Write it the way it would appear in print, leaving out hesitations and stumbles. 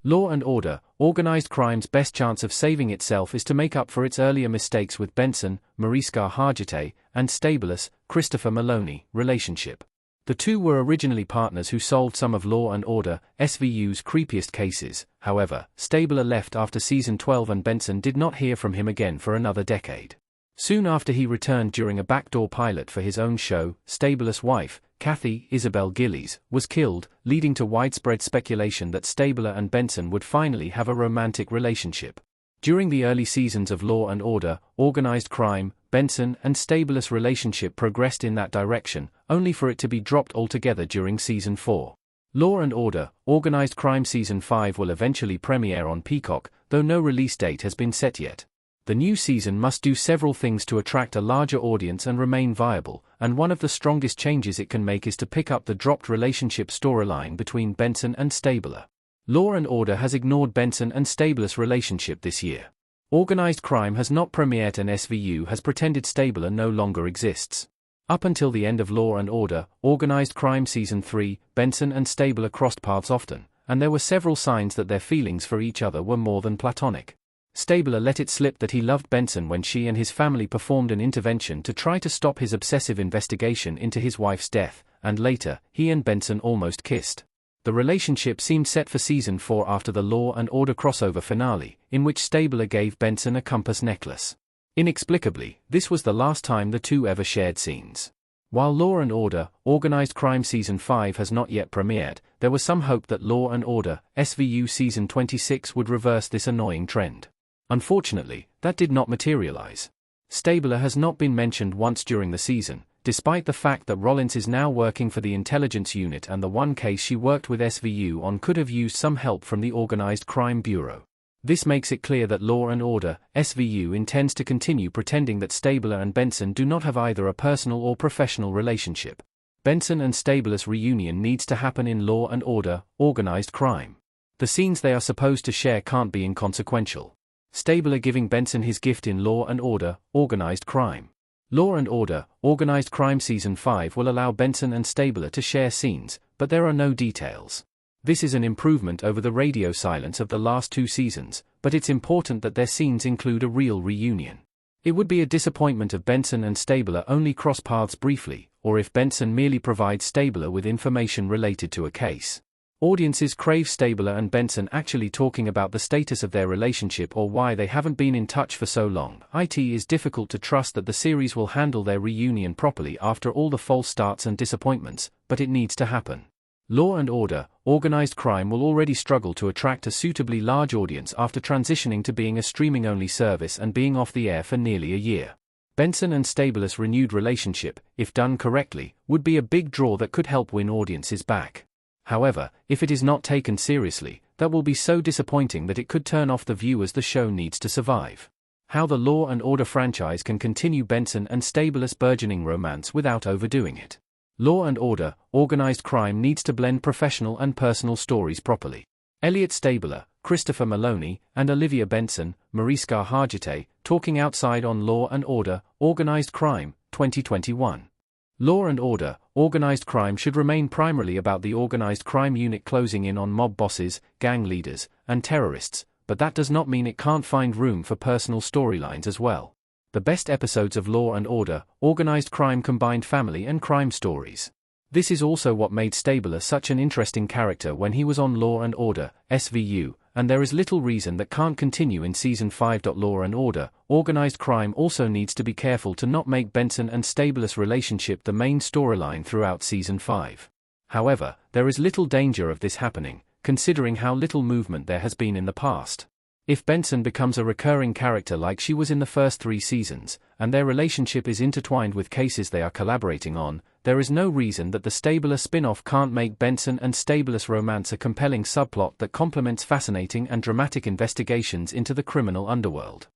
Law and Order, Organized Crime's best chance of saving itself is to make up for its earlier mistakes with Benson, Mariska Hargitay, and Stabler's, Christopher Maloney, relationship. The two were originally partners who solved some of Law and Order, SVU's creepiest cases. However, Stabler left after season 12 and Benson did not hear from him again for another decade. Soon after he returned during a backdoor pilot for his own show, Stabler's wife, Kathy Isabel Gillies, was killed, leading to widespread speculation that Stabler and Benson would finally have a romantic relationship. During the early seasons of Law and Order, Organized Crime, Benson and Stabler's relationship progressed in that direction, only for it to be dropped altogether during season 4. Law and Order, Organized Crime season 5 will eventually premiere on Peacock, though no release date has been set yet. The new season must do several things to attract a larger audience and remain viable, and one of the strongest changes it can make is to pick up the dropped relationship storyline between Benson and Stabler. Law and Order has ignored Benson and Stabler's relationship this year. Organized Crime has not premiered and SVU has pretended Stabler no longer exists. Up until the end of Law and Order, Organized Crime season 3, Benson and Stabler crossed paths often, and there were several signs that their feelings for each other were more than platonic. Stabler let it slip that he loved Benson when she and his family performed an intervention to try to stop his obsessive investigation into his wife's death, and later, he and Benson almost kissed. The relationship seemed set for season 4 after the Law and Order crossover finale, in which Stabler gave Benson a compass necklace. Inexplicably, this was the last time the two ever shared scenes. While Law and Order, Organized Crime season 5 has not yet premiered, there was some hope that Law and Order, SVU season 26 would reverse this annoying trend. Unfortunately, that did not materialize. Stabler has not been mentioned once during the season, despite the fact that Rollins is now working for the intelligence unit and the one case she worked with SVU on could have used some help from the Organized Crime Bureau. This makes it clear that Law and Order, SVU intends to continue pretending that Stabler and Benson do not have either a personal or professional relationship. Benson and Stabler's reunion needs to happen in Law and Order, Organized Crime. The scenes they are supposed to share can't be inconsequential. Stabler giving Benson his gift in Law and Order, Organized Crime. Law and Order, Organized Crime season 5 will allow Benson and Stabler to share scenes, but there are no details. This is an improvement over the radio silence of the last 2 seasons, but it's important that their scenes include a real reunion. It would be a disappointment if Benson and Stabler only cross paths briefly, or if Benson merely provides Stabler with information related to a case. Audiences crave Stabler and Benson actually talking about the status of their relationship or why they haven't been in touch for so long. It is difficult to trust that the series will handle their reunion properly after all the false starts and disappointments, but it needs to happen. Law and Order, Organized Crime will already struggle to attract a suitably large audience after transitioning to being a streaming-only service and being off the air for nearly a year. Benson and Stabler's renewed relationship, if done correctly, would be a big draw that could help win audiences back. However, if it is not taken seriously, that will be so disappointing that it could turn off the viewers the show needs to survive. How the Law and Order franchise can continue Benson and Stabler's burgeoning romance without overdoing it. Law and Order, Organized Crime needs to blend professional and personal stories properly. Elliot Stabler, Christopher Maloney, and Olivia Benson, Mariska Hargitay, talking outside on Law and Order, Organized Crime, 2021. Law and Order, Organized Crime should remain primarily about the organized crime unit closing in on mob bosses, gang leaders, and terrorists, but that does not mean it can't find room for personal storylines as well. The best episodes of Law and Order, Organized Crime combined family and crime stories. This is also what made Stabler such an interesting character when he was on Law and Order, SVU, and there is little reason that can't continue in Season 5. Law and Order, Organized Crime also needs to be careful to not make Benson and Stabler's relationship the main storyline throughout Season 5. However, there is little danger of this happening, considering how little movement there has been in the past. If Benson becomes a recurring character like she was in the first 3 seasons, and their relationship is intertwined with cases they are collaborating on, there is no reason that the Stabler spin-off can't make Benson and Stabler's romance a compelling subplot that complements fascinating and dramatic investigations into the criminal underworld.